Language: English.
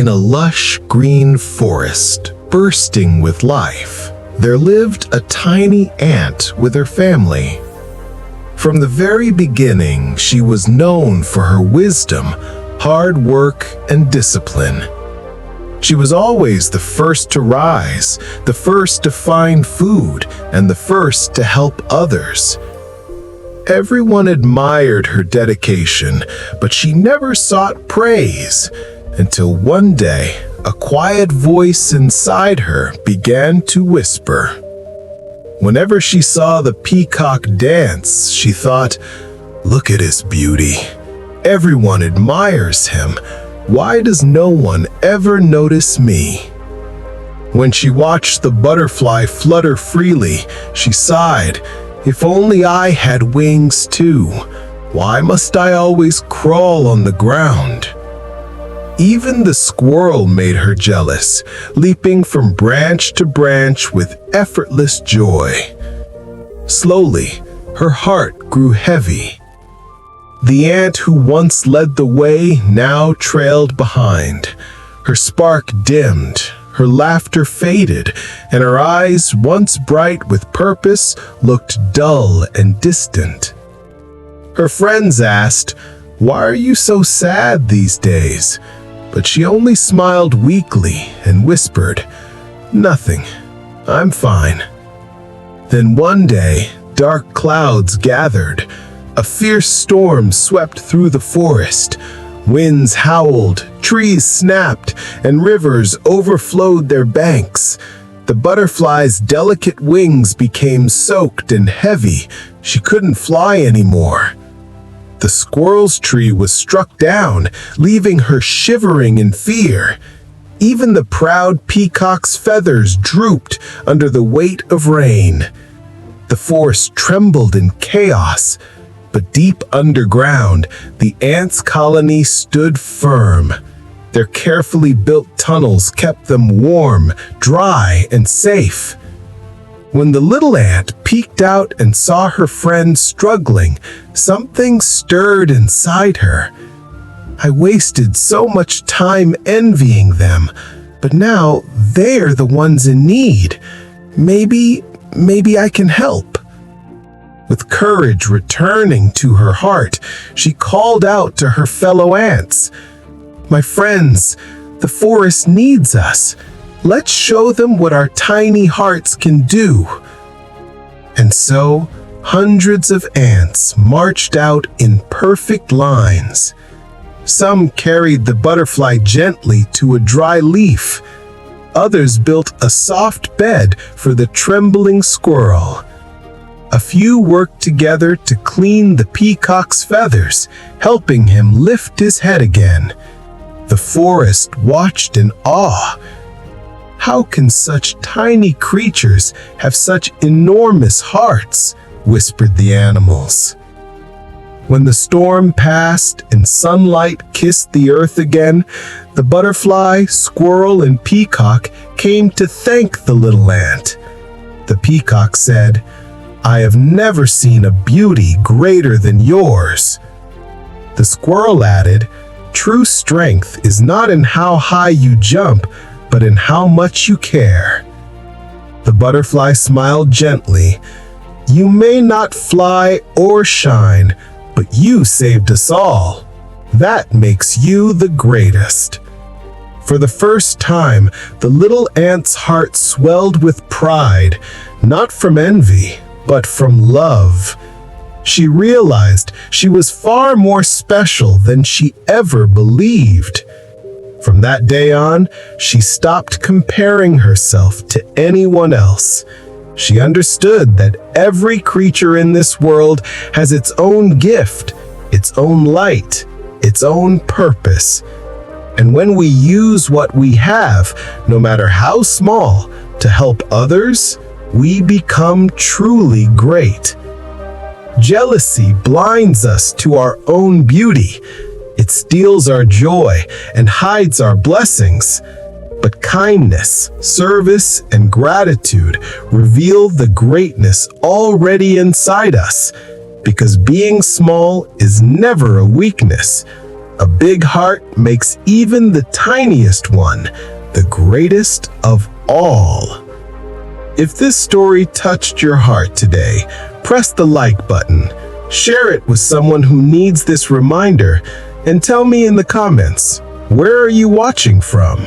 In a lush green forest, bursting with life, there lived a tiny ant with her family. From the very beginning, she was known for her wisdom, hard work, and discipline. She was always the first to rise, the first to find food, and the first to help others. Everyone admired her dedication, but she never sought praise, until one day, a quiet voice inside her began to whisper. Whenever she saw the peacock dance, she thought, "Look at his beauty. Everyone admires him. Why does no one ever notice me?" When she watched the butterfly flutter freely, she sighed, "If only I had wings too. Why must I always crawl on the ground?" Even the squirrel made her jealous, leaping from branch to branch with effortless joy. Slowly, her heart grew heavy. The ant who once led the way now trailed behind. Her spark dimmed, her laughter faded, and her eyes, once bright with purpose, looked dull and distant. Her friends asked, "Why are you so sad these days?" But she only smiled weakly and whispered, "Nothing. I'm fine." Then one day, dark clouds gathered. A fierce storm swept through the forest. Winds howled, trees snapped, and rivers overflowed their banks. The butterfly's delicate wings became soaked and heavy. She couldn't fly anymore. The squirrel's tree was struck down, leaving her shivering in fear. Even the proud peacock's feathers drooped under the weight of rain. The forest trembled in chaos, but deep underground, the ants' colony stood firm. Their carefully built tunnels kept them warm, dry, and safe. When the little ant peeked out and saw her friend struggling, something stirred inside her. "I wasted so much time envying them, but now they're the ones in need. Maybe I can help." With courage returning to her heart, she called out to her fellow ants, "My friends, the forest needs us. Let's show them what our tiny hearts can do." And so, hundreds of ants marched out in perfect lines. Some carried the butterfly gently to a dry leaf. Others built a soft bed for the trembling squirrel. A few worked together to clean the peacock's feathers, helping him lift his head again. The forest watched in awe. "How can such tiny creatures have such enormous hearts?" whispered the animals. When the storm passed and sunlight kissed the earth again, the butterfly, squirrel, and peacock came to thank the little ant. The peacock said, "I have never seen a beauty greater than yours." The squirrel added, "True strength is not in how high you jump, but in how much you care." The butterfly smiled gently. "You may not fly or shine, but you saved us all. That makes you the greatest." For the first time, the little ant's heart swelled with pride, not from envy, but from love. She realized she was far more special than she ever believed. From that day on, she stopped comparing herself to anyone else. She understood that every creature in this world has its own gift, its own light, its own purpose. And when we use what we have, no matter how small, to help others, we become truly great. Jealousy blinds us to our own beauty. It steals our joy and hides our blessings. But kindness, service, and gratitude reveal the greatness already inside us, because being small is never a weakness. A big heart makes even the tiniest one the greatest of all. If this story touched your heart today, press the like button, share it with someone who needs this reminder, and tell me in the comments, where are you watching from?